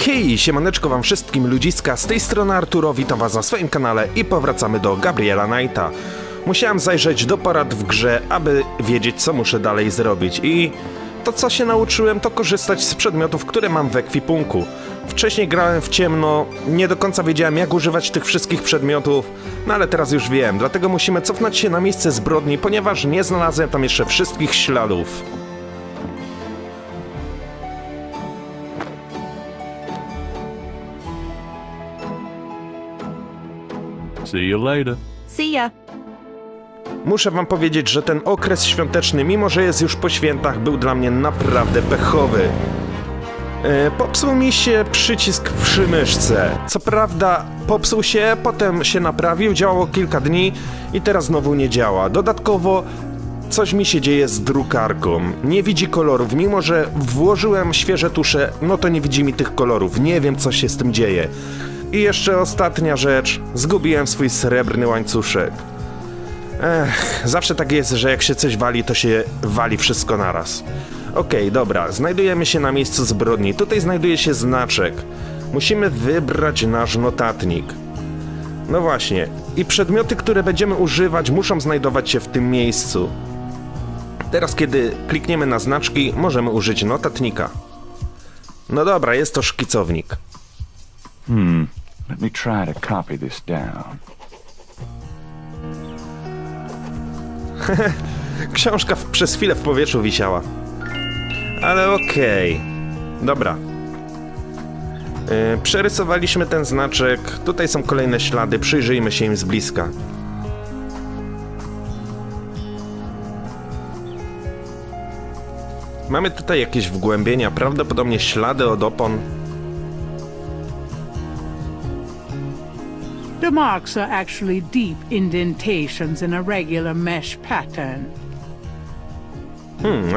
Hej, siemaneczko wam wszystkim ludziska, z tej strony Arturo, witam was na swoim kanale i powracamy do Gabriela Knighta. Musiałem zajrzeć do porad w grze, aby wiedzieć, co muszę dalej zrobić i to, co się nauczyłem, to korzystać z przedmiotów, które mam w ekwipunku. Wcześniej grałem w ciemno, nie do końca wiedziałem, jak używać tych wszystkich przedmiotów, no ale teraz już wiem, dlatego musimy cofnąć się na miejsce zbrodni, ponieważ nie znalazłem tam jeszcze wszystkich śladów. See you later. See ya. Muszę wam powiedzieć, że ten okres świąteczny, mimo że jest już po świętach, był dla mnie naprawdę pechowy. Popsuł mi się przycisk przy myszce. Co prawda popsuł się, potem się naprawił, działało kilka dni i teraz znowu nie działa. Dodatkowo coś mi się dzieje z drukarką. Nie widzi kolorów, mimo że włożyłem świeże tusze, no to nie widzi mi tych kolorów. Nie wiem, co się z tym dzieje. I jeszcze ostatnia rzecz. Zgubiłem swój srebrny łańcuszek. Zawsze tak jest, że jak się coś wali, to się wali wszystko naraz. Okej, dobra, znajdujemy się na miejscu zbrodni. Tutaj znajduje się znaczek. Musimy wybrać nasz notatnik. No właśnie. I przedmioty, które będziemy używać, muszą znajdować się w tym miejscu. Teraz, kiedy klikniemy na znaczki, możemy użyć notatnika. No dobra, jest to szkicownik. Let me try to copy this down. Książka przez chwilę w powietrzu wisiała. Ale okej. Dobra. Przerysowaliśmy ten znaczek. Tutaj są kolejne ślady. Przyjrzyjmy się im z bliska. Mamy tutaj jakieś wgłębienia. Prawdopodobnie ślady od opon. The marks are actually deep indentations in a regular mesh pattern.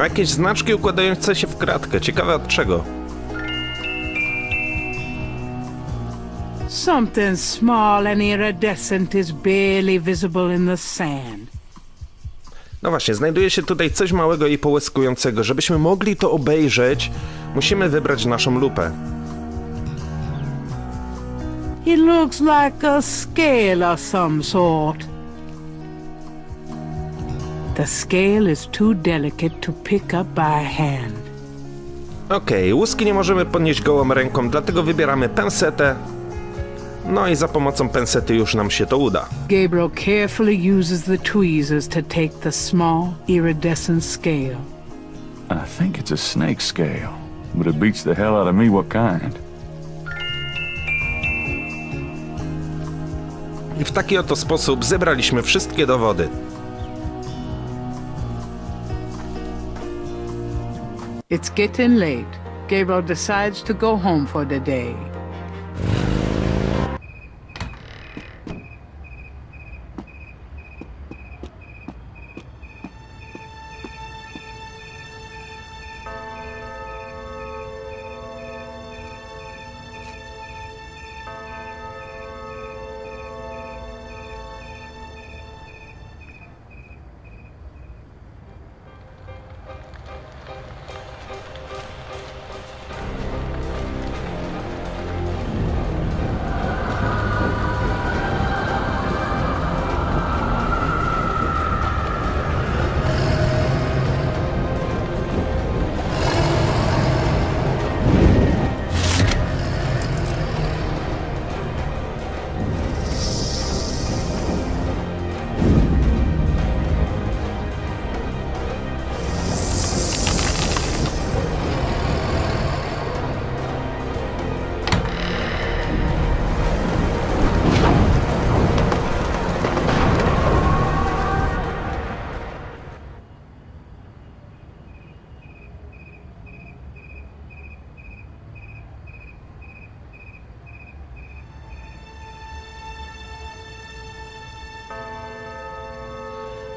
Jakieś znaczki układające się w kratkę. Ciekawe od czego. Something small and iridescent is barely visible in the sand. No właśnie, znajduje się tutaj coś małego i połyskującego. Żebyśmy mogli to obejrzeć, musimy wybrać naszą lupę. It looks like a scale of some sort. The scale is too delicate to pick up by hand. Okej, łuski nie możemy podnieść gołą ręką, dlatego wybieramy pensetę. No i za pomocą pensety już nam się to uda. Gabriel carefully uses the tweezers to take the small, iridescent scale. I think it's a snake scale, but it beats the hell out of me what kind. I w taki oto sposób zebraliśmy wszystkie dowody. It's getting late. Gabriel decides to go home for the day.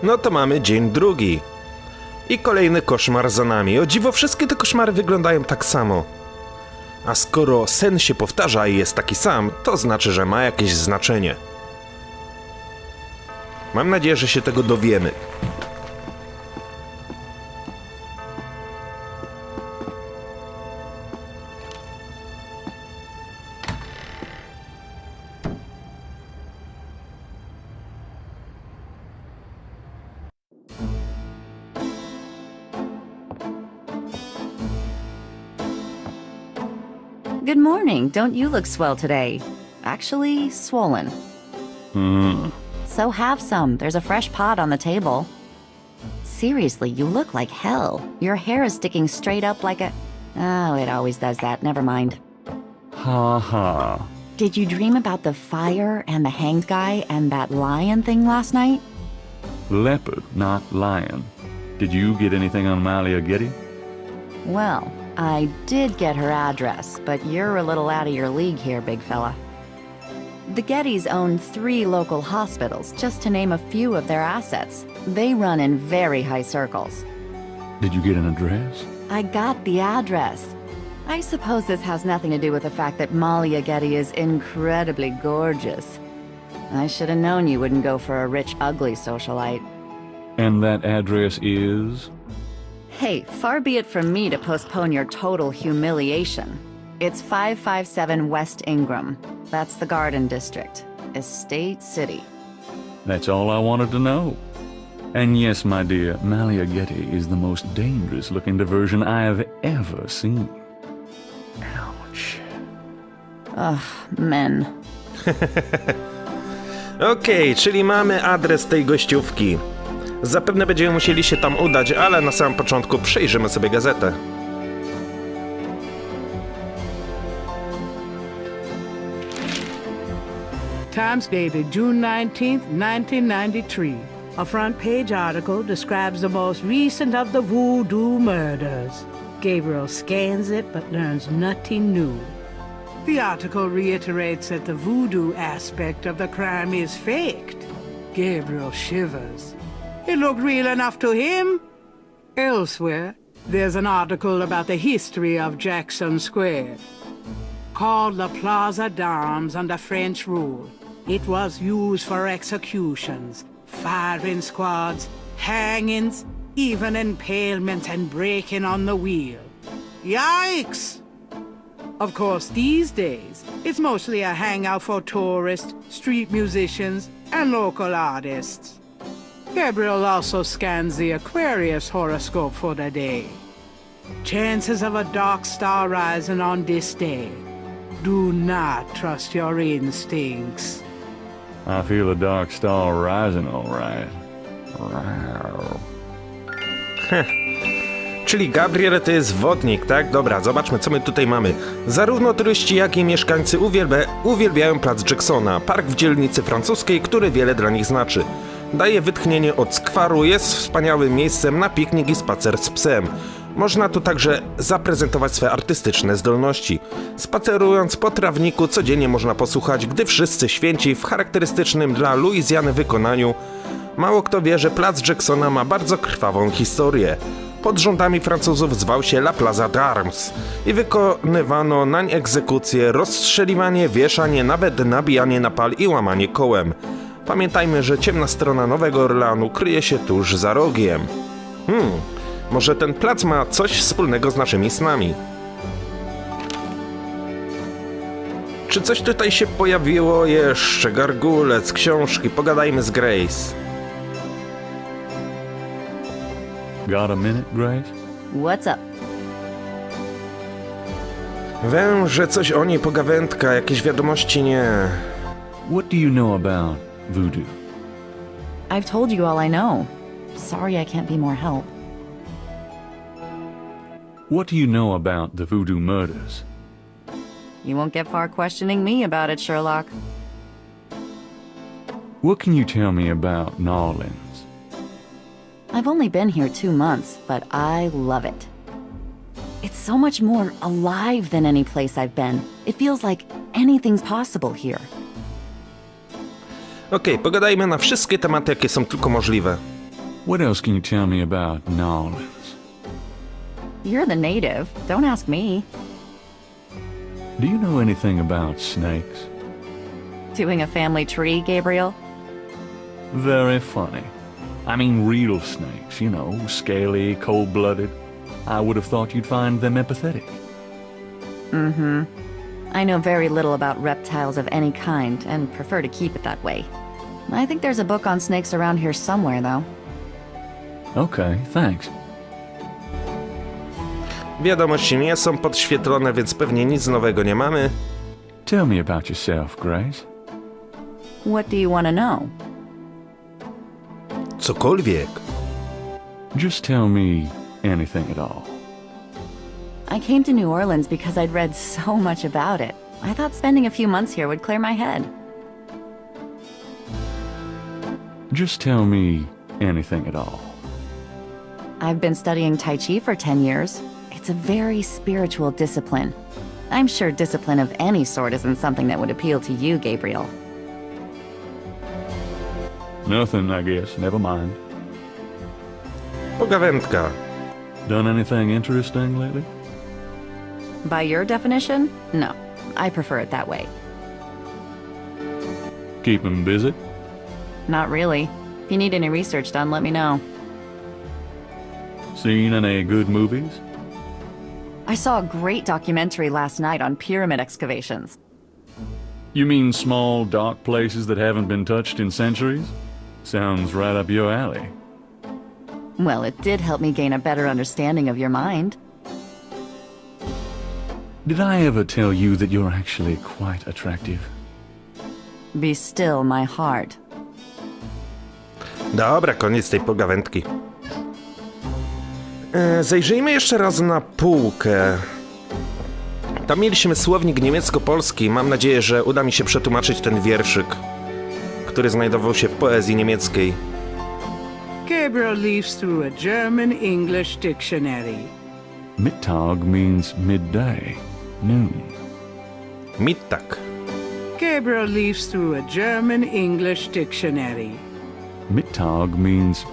No to mamy dzień drugi. I kolejny koszmar za nami. O dziwo, wszystkie te koszmary wyglądają tak samo. A skoro sen się powtarza i jest taki sam, to znaczy, że ma jakieś znaczenie. Mam nadzieję, że się tego dowiemy. Good morning. Don't you look swell today? Actually, swollen. So have some. There's a fresh pot on the table. Seriously, you look like hell. Your hair is sticking straight up like a... Oh, it always does that. Never mind. Ha ha. Did you dream about the fire and the hanged guy and that lion thing last night? Leopard, not lion. Did you get anything on Malia Getty? Well, I did get her address, but you're a little out of your league here, big fella. The Gettys own 3 local hospitals, just to name a few of their assets. They run in very high circles. Did you get an address? I got the address. I suppose this has nothing to do with the fact that Malia Getty is incredibly gorgeous. I should have known you wouldn't go for a rich, ugly socialite. And that address is? Hey, far be it from me to postpone your total humiliation. It's 557 West Ingram. That's the Garden District. Estate City. That's all I wanted to know. And yes, my dear, Malia Getty is the most dangerous-looking diversion I have ever seen. Ouch. Ugh, men. Okej, czyli mamy adres tej gościówki. Zapewne będziemy musieli się tam udać, ale na samym początku przejrzymy sobie gazetę. Times dated June 19th, 1993. A front page article describes the most recent of the Voodoo murders. Gabriel scans it but learns nothing new. The article reiterates that the voodoo aspect of the crime is faked. Gabriel shivers. It looked real enough to him. Elsewhere, there's an article about the history of Jackson Square. Called the Plaza d'Armes under French rule, it was used for executions, firing squads, hangings, even impalements and breaking on the wheel. Yikes! Of course, these days, it's mostly a hangout for tourists, street musicians, and local artists. Gabriel also scans the Aquarius horoscope for the day. Chances of a dark star rising on this day. Do not trust your instincts. I feel a dark star rising, all right. Wow. Czyli Gabriel to jest wodnik, tak? Dobra, zobaczmy, co my tutaj mamy. Zarówno turyści, jak i mieszkańcy uwielbiają plac Jacksona, park w dzielnicy francuskiej, który wiele dla nich znaczy. Daje wytchnienie od skwaru, jest wspaniałym miejscem na piknik i spacer z psem. Można tu także zaprezentować swe artystyczne zdolności. Spacerując po trawniku codziennie można posłuchać, gdy wszyscy święci w charakterystycznym dla Luizjany wykonaniu. Mało kto wie, że plac Jacksona ma bardzo krwawą historię. Pod rządami Francuzów zwał się La Plaza d'Armes i wykonywano nań egzekucje, rozstrzeliwanie, wieszanie, nawet nabijanie na pal i łamanie kołem. Pamiętajmy, że ciemna strona Nowego Orleanu kryje się tuż za rogiem. Może ten plac ma coś wspólnego z naszymi snami. Czy coś tutaj się pojawiło jeszcze? Gargulec, książki, pogadajmy z Grace. Got a minute, Grace? What's up? Węże, coś o niej, pogawędka, jakieś wiadomości nie. What do you know about voodoo? I've told you all I know. Sorry I can't be more help. What do you know about the voodoo murders? You won't get far questioning me about it, Sherlock. What can you tell me about New Orleans? I've only been here 2 months, but I love it. It's so much more alive than any place I've been. It feels like anything's possible here. Okej, pogadajmy na wszystkie tematy, jakie są tylko możliwe. What else can you tell me about New Orleans? You're the native. Don't ask me. Do you know anything about snakes? Doing a family tree, Gabriel? Very funny. I mean real snakes, you know, scaly, cold-blooded. I would have thought you'd find them empathetic. I know very little about reptiles of any kind and prefer to keep it that way. I think there's a book on snakes around here somewhere, though. Okay, thanks. Wiadomości nie są podświetlone, więc pewnie nic nowego nie mamy. Tell me about yourself, Grace. What do you want to know? Cokolwiek. Just tell me anything at all. I came to New Orleans because I'd read so much about it. I thought spending a few months here would clear my head. Just tell me anything at all. I've been studying Tai Chi for 10 years. It's a very spiritual discipline. I'm sure discipline of any sort isn't something that would appeal to you, Gabriel. Nothing, I guess. Never mind. Pogawędka. Done anything interesting lately? By your definition, no. I prefer it that way. Keep 'em busy? Not really. If you need any research done, let me know. Seen any good movies? I saw a great documentary last night on pyramid excavations. You mean small, dark places that haven't been touched in centuries? Sounds right up your alley. Well, it did help me gain a better understanding of your mind. Did I ever tell you that you're actually quite attractive? Be still, my heart. Dobra, koniec tej pogawędki. Zajrzyjmy jeszcze raz na półkę. Tam mieliśmy słownik niemiecko-polski. Mam nadzieję, że uda mi się przetłumaczyć ten wierszyk, który znajdował się w poezji niemieckiej. Gabriel leafs through a German-English dictionary. Mittag means midday, noon. Mittag. Gabriel leafs through a German-English dictionary. Mittag means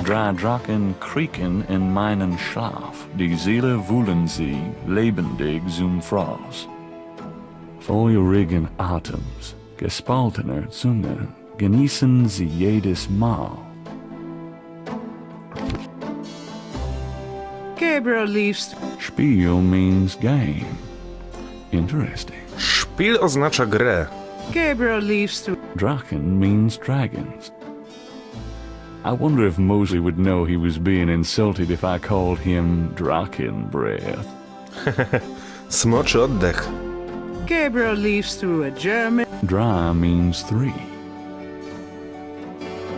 dry Drachen kriegen in meinen Schlaf, die Seele wühlen sie, lebendig zum Fraß. Feurigen Atems, gespaltener Zunge, genießen sie jedes Mal. Gabriel leafs Spiel means game. Interesting. Szpil oznacza grę. Gabriel leafs through Drachen means dragons. I wonder if Mosley would know he was being insulted if I called him Drachen Breath. Smoczy oddech. Gabriel leafs through a German. Dry means three.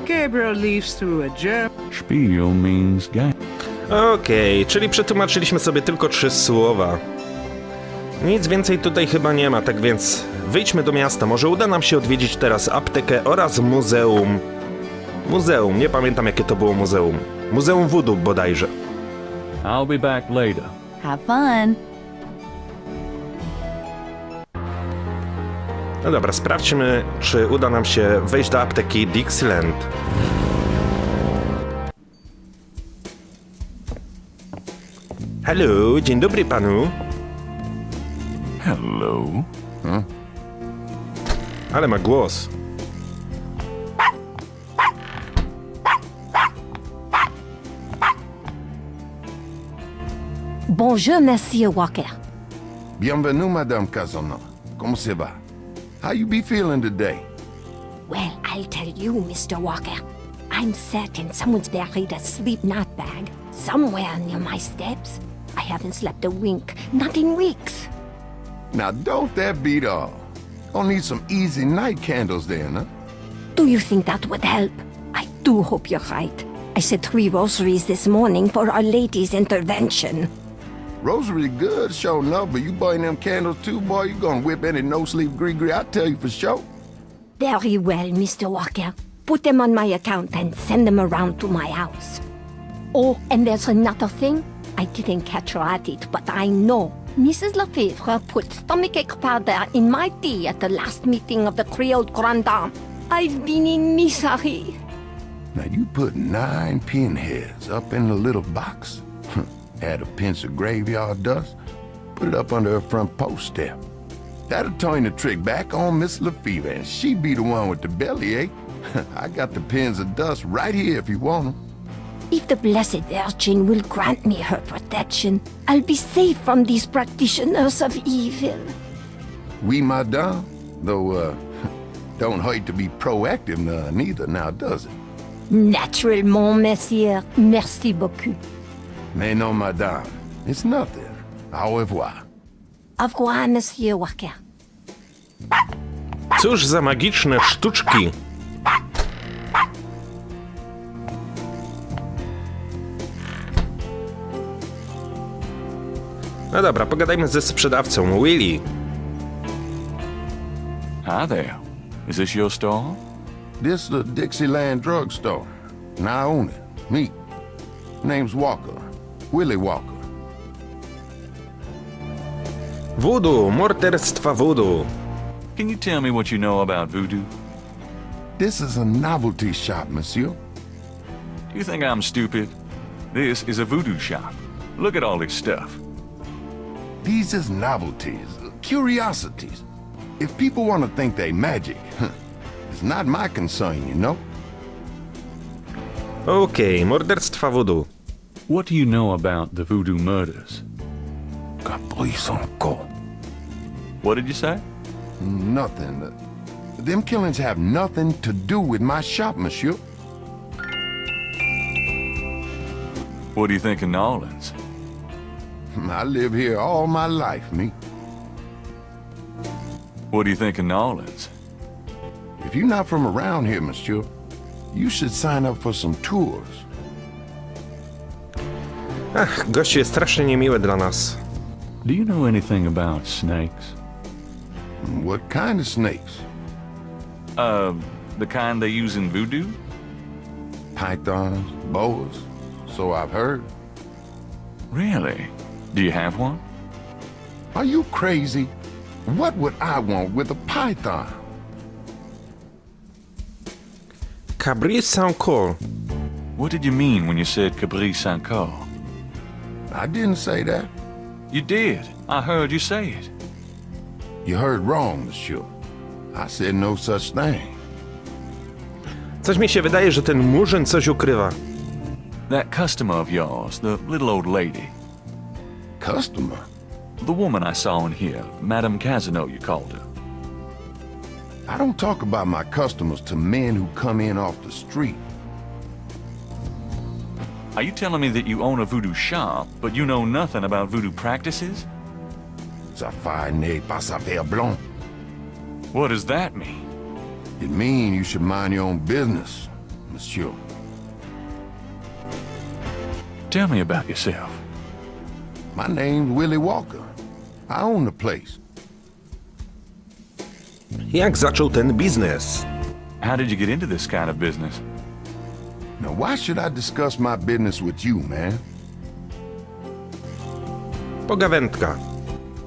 Gabriel leafs through a German. Spiel means game. Okej, czyli przetłumaczyliśmy sobie tylko 3 słowa. Nic więcej tutaj chyba nie ma, tak więc wyjdźmy do miasta. Może uda nam się odwiedzić teraz aptekę oraz muzeum. Muzeum, nie pamiętam jakie to było muzeum. Muzeum Voodoo bodajże. I'll be back later. Have fun! No dobra, sprawdźmy, czy uda nam się wejść do apteki Dixieland. Halo, dzień dobry panu. Hello. Ale ma głos. Bonjour, Monsieur Walker. Bienvenue, Madame Casona. Comment ça va? How you be feeling today? Well, I'll tell you, Mr. Walker. I'm certain someone's buried a sleep knot bag somewhere near my steps. I haven't slept a wink, not in weeks. Now, don't that beat all? Gonna need some easy night candles then, huh? Do you think that would help? I do hope you're right. I said 3 rosaries this morning for Our Lady's intervention. Rosary good, sure enough, but you buying them candles too, boy, you gonna whip any no-sleep gree-gree, I tell you for sure. Very well, Mr. Walker. Put them on my account and send them around to my house. Oh, and there's another thing. I didn't catch her at it, but I know. Mrs. Lefebvre put stomachache powder in my tea at the last meeting of the Creole Grand Dame. I've been in misery. Now, you put 9 pinheads up in the little box. Add a pinch of graveyard dust, put it up under her front post step. That'll turn the trick back on Miss Lefebvre, and she be the one with the bellyache. I got the pins of dust right here if you want them. If the Blessed Virgin will grant me her protection, I'll be safe from these practitioners of evil. Oui, madame. Though, don't hurt to be proactive neither now, does it? Naturellement, monsieur. Merci beaucoup. Mais non, madame. It's nothing. Au revoir. Au revoir, Monsieur Walker. Cóż za magiczne sztuczki. No dobra, pogadajmy ze sprzedawcą, Willy. Hi there. Is this your store? This the Dixieland drugstore. And I own it. Me. Name's Walker. Willie Walker. Voodoo, morderstwa voodoo. Can you tell me what you know about voodoo? This is a novelty shop, monsieur. Do you think I'm stupid? This is a voodoo shop. Look at all this stuff. These is novelties, curiosities. If people want to think they magic, it's not my concern, you know? Okej, morderstwa voodoo. What do you know about the voodoo murders? What did you say? Nothing. Them killings have nothing to do with my shop, monsieur. What do you think of New Orleans? I live here all my life, me. What do you think of New Orleans? If you're not from around here, monsieur, you should sign up for some tours. Ach, gościu jest strasznie niemiły dla nas. Do you know anything about snakes? What kind of snakes? The kind they use in voodoo? Pythons, boas, so I've heard. Really? Do you have one? Are you crazy? What would I want with a python? Cabri Saint-Cor. What did you mean when you said Cabri Saint-Cor? I didn't say that. You did. I heard you say it. You heard wrong, monsieur. I said no such thing. Coś mi się wydaje, że ten murzyn coś ukrywa. That customer of yours, the little old lady. Customer? The woman I saw in here, Madame Casino, you called her. I don't talk about my customers to men who come in off the street. Are you telling me that you own a voodoo shop, but you know nothing about voodoo practices? Ça n'est pas affaire blanc. What does that mean? It means you should mind your own business, monsieur. Tell me about yourself. My name's Willie Walker. I own the place. Jak zaczął ten biznes? How did you get into this kind of business? Now, why should I discuss my business with you, man? Pogawędka.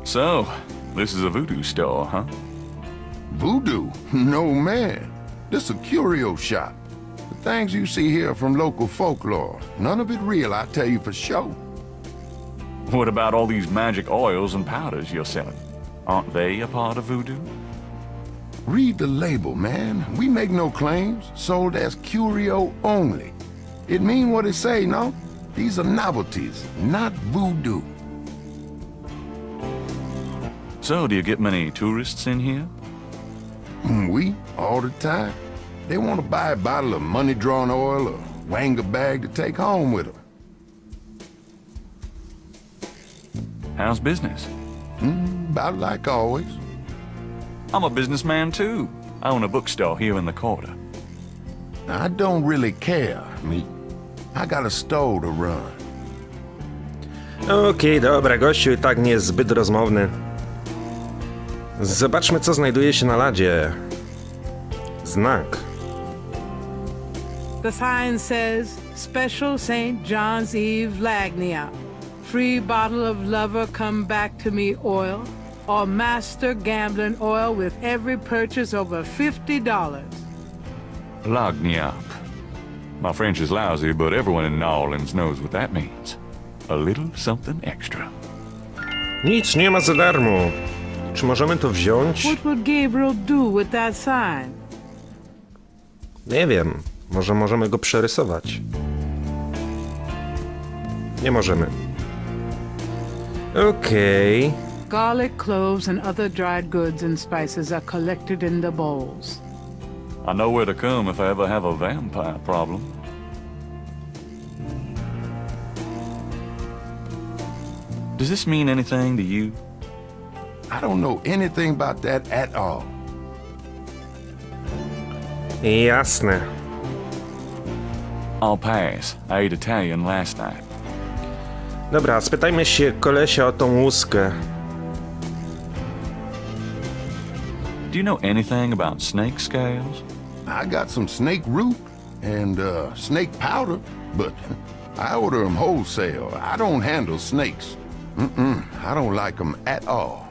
So, this is a voodoo store, huh? Voodoo? No, man. This is a curio shop. The things you see here are from local folklore. None of it real, I tell you for sure. What about all these magic oils and powders you're selling? Aren't they a part of voodoo? Read the label, man. We make no claims. Sold as curio only. It mean what it say, no? These are novelties, not voodoo. So, do you get many tourists in here? We, all the time. They want to buy a bottle of money-drawn oil or wang a bag to take home with them. How's business? About like always. I'm a businessman too. I own a bookstore here in the quarter. I don't really care, me. I got a store to run. Okej, dobra, gościu i tak nie jest zbyt rozmowny. Zobaczmy, co znajduje się na ladzie. Znak. The sign says, Special St. John's Eve Lagnia. Free bottle of lover come back to me oil. Or master gambling oil with every purchase over $50. Lagniap. My French is lousy, but everyone in New Orleans knows what that means. A little something extra. Nic nie ma za darmo. Czy możemy to wziąć? What would Gabriel do with that sign? Nie wiem. Może możemy go przerysować. Nie możemy. Okej. Garlic, cloves, and other dried goods and spices are collected in the bowls. I know where to come if I ever have a vampire problem. Does this mean anything to you? I don't know anything about that at all. Jasne. I'll pass. I ate Italian last night. Dobra, spytajmy się kolesia o tą łuskę. Do you know anything about snake scales? I got some snake root and snake powder, but I order them wholesale. I don't handle snakes. I don't like them at all.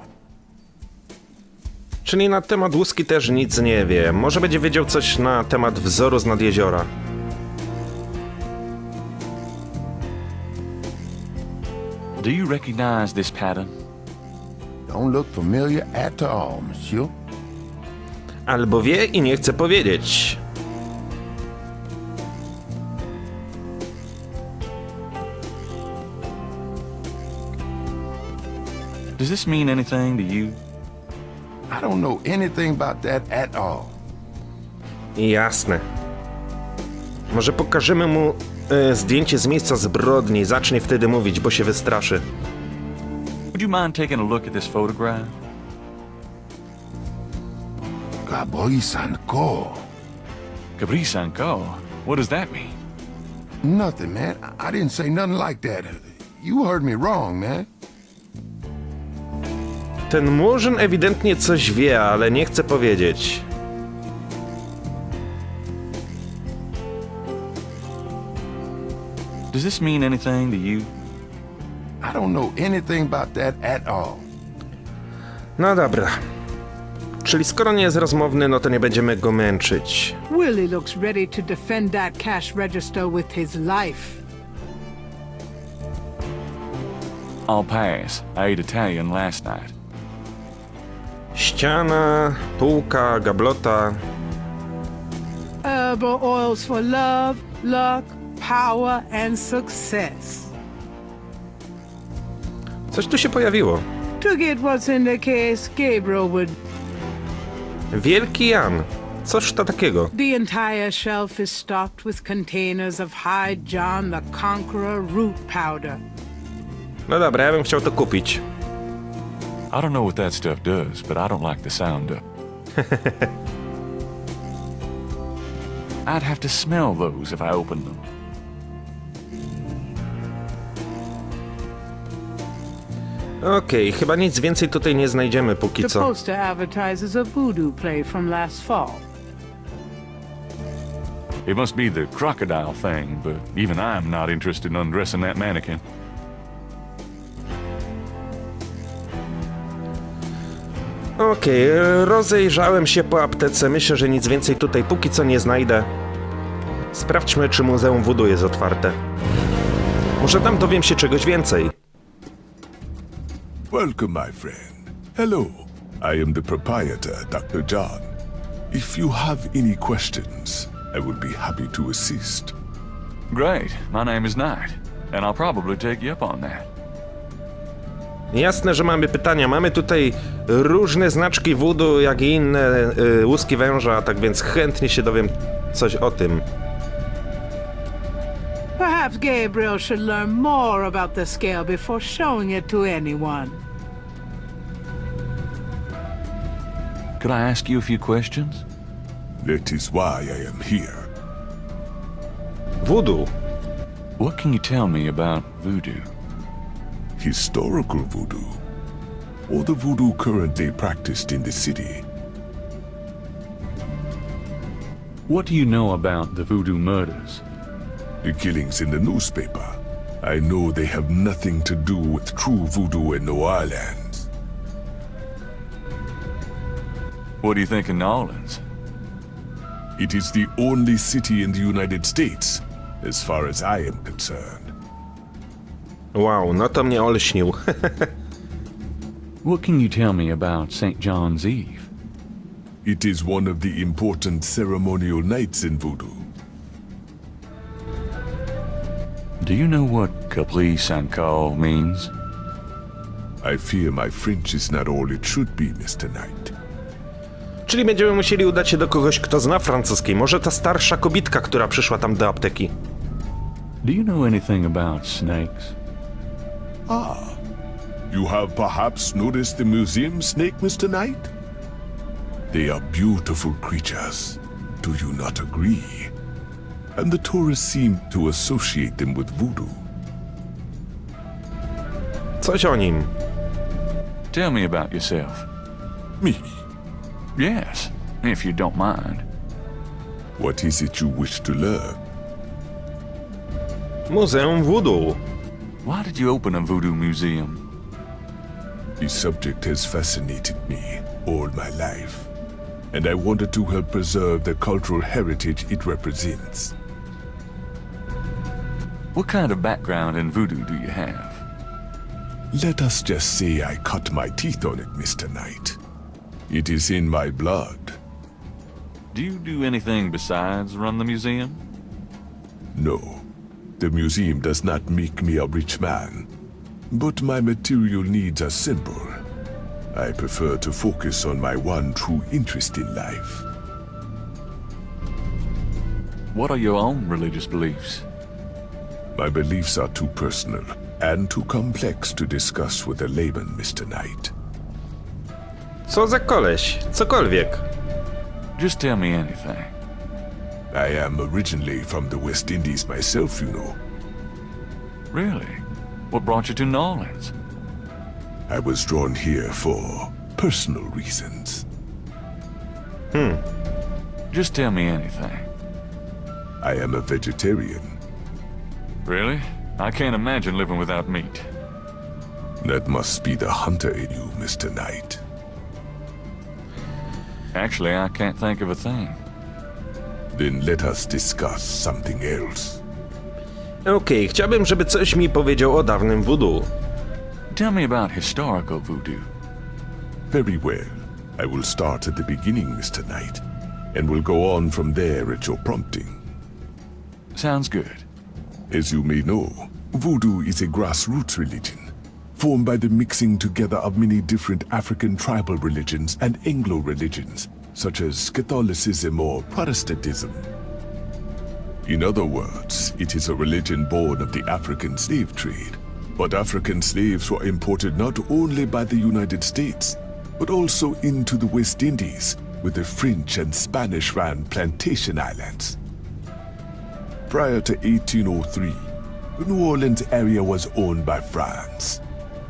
Czyli na temat łuski też nic nie wie. Może będzie wiedział coś na temat wzoru z nad jeziora. Do you recognize this pattern? Don't look familiar at all, monsieur. Albo wie i nie chce powiedzieć. Does this mean anything to you? I don't know anything about that at all. Jasne. Może pokażemy mu zdjęcie z miejsca zbrodni. Zacznie wtedy mówić, bo się wystraszy. Would you mind taking a look at this photograph? Gabriel. What does that mean? Nothing, man. I didn't say nothing like that. You heard me wrong, man. Ten murzyn ewidentnie coś wie, ale nie chce powiedzieć. Does this mean anything to you? I don't know anything about that at all. No dobra. Czyli skoro nie jest rozmowny, no to nie będziemy go męczyć. Willie looks ready to defend that cash register with his life. I'll pass. I ate Italian last night. Ściana, półka, gablota. Herbal oils for love, luck, power, and success. Coś tu się pojawiło. To get what's in the case, Gabriel would... Wielki Jan. Cóż to takiego? The entire shelf is stocked with containers of High John the Conqueror root powder. No dobra, ja bym chciał to kupić. I don't know what that stuff does, but I don't like the sound of it. I'd have to smell those if I opened them. Okej, chyba nic więcej tutaj nie znajdziemy póki The co. poster advertises a voodoo play from last fall. It must be the crocodile thing, but even I'm not interested in undressing that mannequin. Okej, rozejrzałem się po aptece. Myślę, że nic więcej tutaj póki co nie znajdę. Sprawdźmy, czy Muzeum Voodoo jest otwarte. Może tam dowiem się czegoś więcej. Welcome, my friend. Hello. I am the proprietor, Dr. John. If you have any questions, I would be happy to assist. Great. My name is Knight, and I'll probably take you up on that. Jasne, że mamy pytania. Mamy tutaj różne znaczki voodoo, jak i inne łuski węża, tak więc chętnie się dowiem coś o tym. Perhaps Gabriel should learn more about the scale before showing it to anyone. Could I ask you a few questions? That is why I am here. Voodoo. What can you tell me about voodoo? Historical voodoo, or the voodoo currently practiced in the city. What do you know about the voodoo murders? The killings in the newspaper. I know they have nothing to do with true voodoo in New Orleans. What do you think of New Orleans? It is the only city in the United States, as far as I am concerned. Wow, no to mnie olśnił. What can you tell me about St. John's Eve? It is one of the important ceremonial nights in voodoo. Do you know what Caprice and Call means? I fear my French is not all it should be, Mr. Knight. Czyli będziemy musieli udać się do kogoś, kto zna francuski. Może ta starsza kobitka, która przyszła tam do apteki. Do you know anything about snakes? You have perhaps noticed the museum snake, Mr. Knight? They are beautiful creatures. Do you not agree? And the tourists seem to associate them with voodoo. Coś o nim. Tell me about yourself. Me? Yes, if you don't mind. What is it you wish to learn? Muzeum Voodoo. Why did you open a voodoo museum? The subject has fascinated me all my life, and I wanted to help preserve the cultural heritage it represents. What kind of background in voodoo do you have? Let us just say I cut my teeth on it, Mr. Knight. It is in my blood. Do you do anything besides run the museum? No, the museum does not make me a rich man, but my material needs are simple. I prefer to focus on my one true interest in life. What are your own religious beliefs? My beliefs are too personal and too complex to discuss with a layman, Mr. Knight. Co za koleś? Cokolwiek. Just tell me anything. I am originally from the West Indies myself, you know. Really? What brought you to New Orleans? I was drawn here for personal reasons. Just tell me anything. I am a vegetarian. Really? I can't imagine living without meat. That must be the hunter in you, Mr. Knight. Actually, I can't think of a thing. Then let us discuss something else. Okej, chciałbym, żeby coś mi powiedział o dawnym voodoo. Tell me about historical voodoo. Very well. I will start at the beginning, Mr. Knight, and will go on from there at your prompting. Sounds good. As you may know, Voodoo is a grassroots religion, formed by the mixing together of many different African tribal religions and Anglo religions, such as Catholicism or Protestantism. In other words, it is a religion born of the African slave trade. But African slaves were imported not only by the United States, but also into the West Indies, with the French and Spanish-ran plantation islands. Prior to 1803, the New Orleans area was owned by France.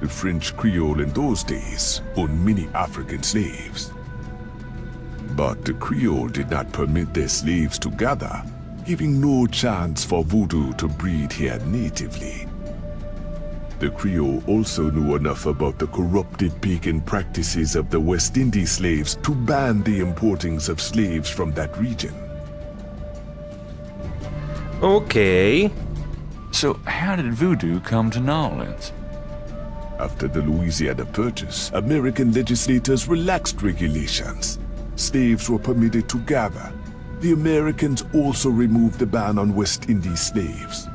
The French Creole in those days owned many African slaves. But the Creole did not permit their slaves to gather, giving no chance for voodoo to breed here natively. The Creole also knew enough about the corrupted pagan practices of the West Indies slaves to ban the importings of slaves from that region. Okej. So, how did voodoo come to New Orleans? After the Louisiana Purchase, American legislators relaxed regulations. Slaves were permitted to gather. The Americans also removed the ban on West Indies slaves.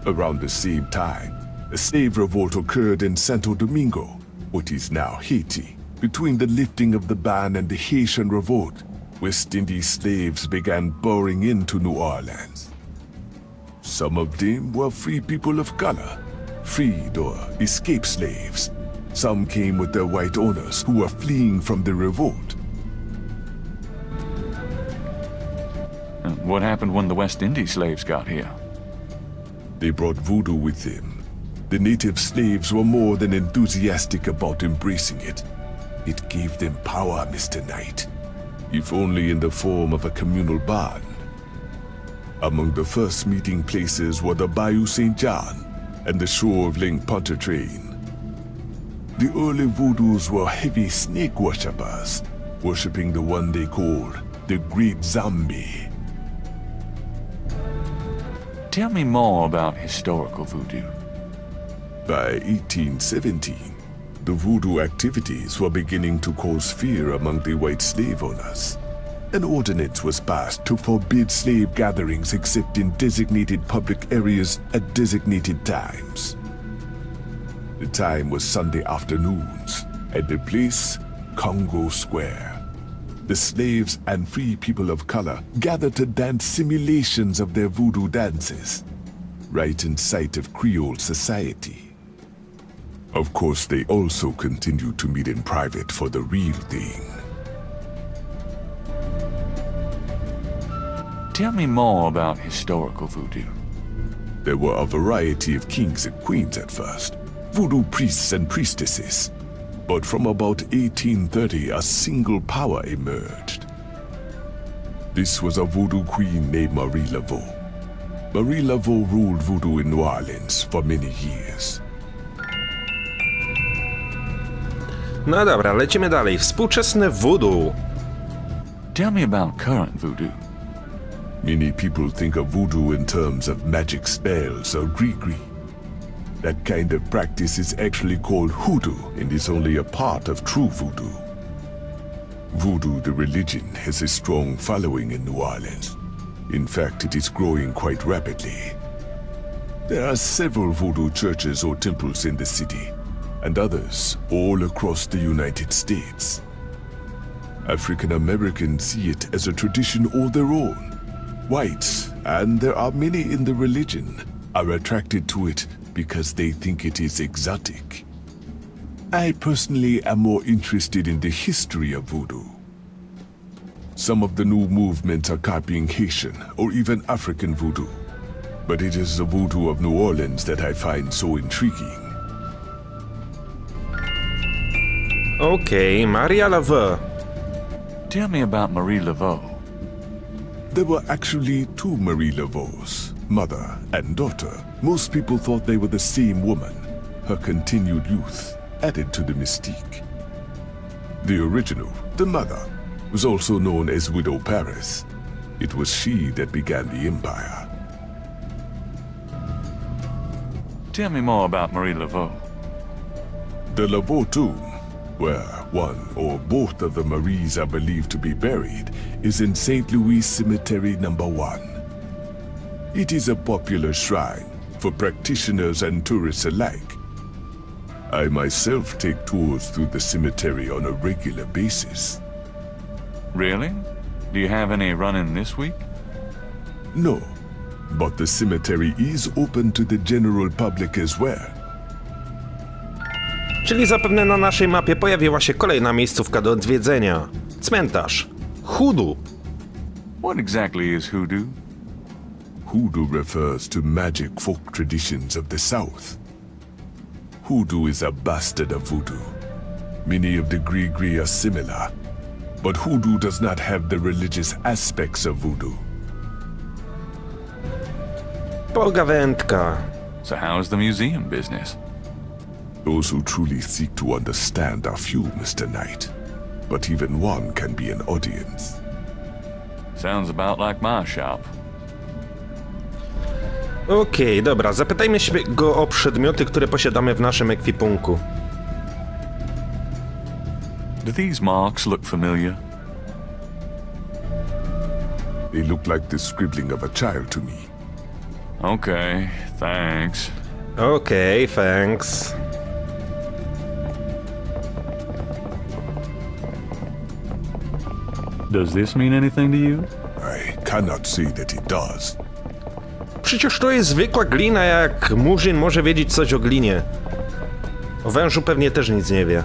Around the same time, a slave revolt occurred in Santo Domingo, what is now Haiti. Between the lifting of the ban and the Haitian Revolt, West Indies slaves began pouring into New Orleans. Some of them were free people of color, freed or escaped slaves. Some came with their white owners who were fleeing from the revolt. And what happened when the West Indies slaves got here? They brought voodoo with them. The native slaves were more than enthusiastic about embracing it. It gave them power, Mr. Knight, if only in the form of a communal bond. Among the first meeting places were the Bayou St. John and the shore of Lake Pontchartrain. The early voodoos were heavy snake worshippers, worshipping the one they called the Great Zombie. Tell me more about historical voodoo. By 1817, the voodoo activities were beginning to cause fear among the white slave owners. An ordinance was passed to forbid slave gatherings except in designated public areas at designated times. The time was Sunday afternoons, and the place, Congo Square. The slaves and free people of color gathered to dance simulations of their voodoo dances, right in sight of Creole society. Of course, they also continue to meet in private for the real thing. Tell me more about historical voodoo. There were a variety of kings and queens at first, voodoo priests and priestesses. But from about 1830, a single power emerged. This was a voodoo queen named Marie Laveau. Marie Laveau ruled voodoo in New Orleans for many years. No dobra, lecimy dalej. Współczesne voodoo. Tell me about current voodoo. Many people think of voodoo in terms of magic spells or gree-gree. That kind of practice is actually called hoodoo and is only a part of true voodoo. Voodoo, the religion, has a strong following in New Orleans. In fact, it is growing quite rapidly. There are several voodoo churches or temples in the city, and others all across the United States. African Americans see it as a tradition all their own. Whites, and there are many in the religion, are attracted to it because they think it is exotic. I personally am more interested in the history of voodoo. Some of the new movements are copying Haitian or even African voodoo, but it is the voodoo of New Orleans that I find so intriguing. Okej, Maria Laveau. Tell me about Marie Laveau. There were actually two Marie Laveaux, mother and daughter. Most people thought they were the same woman. Her continued youth added to the mystique. The original, the mother, was also known as Widow Paris. It was she that began the empire. Tell me more about Marie Laveau. The Laveau tomb, where one or both of the Maries are believed to be buried, is in St. Louis Cemetery No. 1. It is a popular shrine for practitioners and tourists alike. I myself take tours through the cemetery on a regular basis. Really? Do you have any running this week? No, but the cemetery is open to the general public as well. Czyli zapewne na naszej mapie pojawiła się kolejna miejscówka do odwiedzenia. Cmentarz. Voodoo. What exactly is hoodoo? Hoodoo refers to magic folk traditions of the South. Hoodoo is a bastard of voodoo. Many of the gree-gree are similar, but hoodoo does not have the religious aspects of voodoo. Pogawędka. So how's the museum business? Those who truly seek to understand are few, Mr. Knight. But even one can be an audience. Sounds about like my shop. Okej, dobra, zapytajmy się go o przedmioty, które posiadamy w naszym ekwipunku. Do these marks look familiar? They look like the scribbling of a child to me. Okay, thanks. Okej, thanks. Does this mean anything to you? I cannot say that it does. Przecież to jest zwykła glina, jak murzyn może wiedzieć coś o glinie. O wężu pewnie też nic nie wie.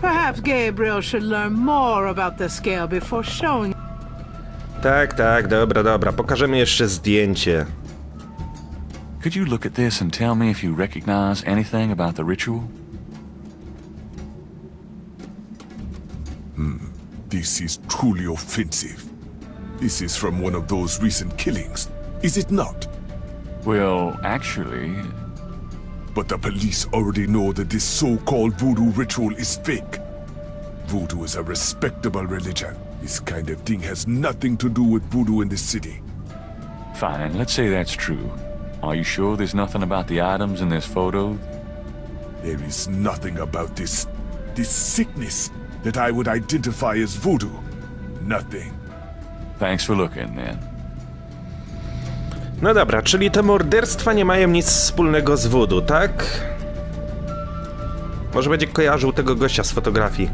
Perhaps Gabriel should learn more about the scale before showing. Tak, dobra, pokażemy jeszcze zdjęcie. Could you look at this and tell me if you recognize anything about the ritual? This is truly offensive. This is from one of those recent killings, is it not? Well, actually, But the police already know that this so-called voodoo ritual is fake. Voodoo is a respectable religion. This kind of thing has nothing to do with voodoo in this city. fine, let's say that's true. Are you sure there's nothing about the items in this photo? There is nothing about this sickness that I would identify as voodoo. Nothing. Thanks for looking, then. No dobra, czyli te morderstwa nie mają nic wspólnego z voodoo, tak? Może będzie kojarzył tego gościa z fotografii.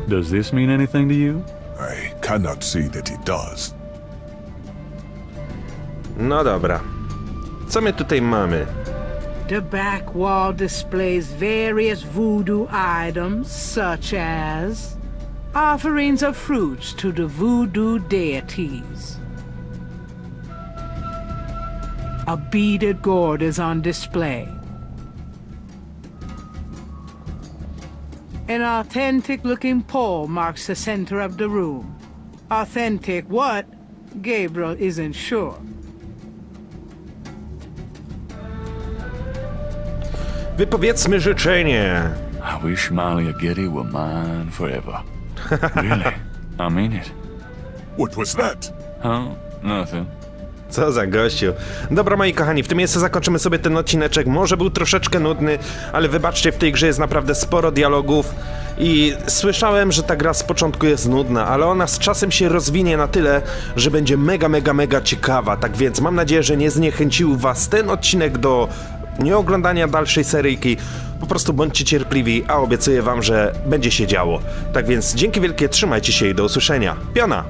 Does this mean anything to you? I cannot say that it does. No dobra. Co my tutaj mamy? The back wall displays various voodoo items, such as offerings of fruits to the voodoo deities. A beaded gourd is on display. An authentic-looking pole marks the center of the room. Authentic what? Gabriel isn't sure. Wypowiedzmy życzenie. I wish Malia Getty were mine forever. Really, I mean it. What was that? Huh? Nothing. Co za gościu. Dobra, moi kochani, w tym miejscu zakończymy sobie ten odcineczek. Może był troszeczkę nudny, ale wybaczcie, w tej grze jest naprawdę sporo dialogów i słyszałem, że ta gra z początku jest nudna, ale ona z czasem się rozwinie na tyle, że będzie mega ciekawa. Tak więc mam nadzieję, że nie zniechęcił was ten odcinek do nieoglądania dalszej seryjki. Po prostu bądźcie cierpliwi, a obiecuję wam, że będzie się działo. Tak więc dzięki wielkie, trzymajcie się i do usłyszenia. Piona!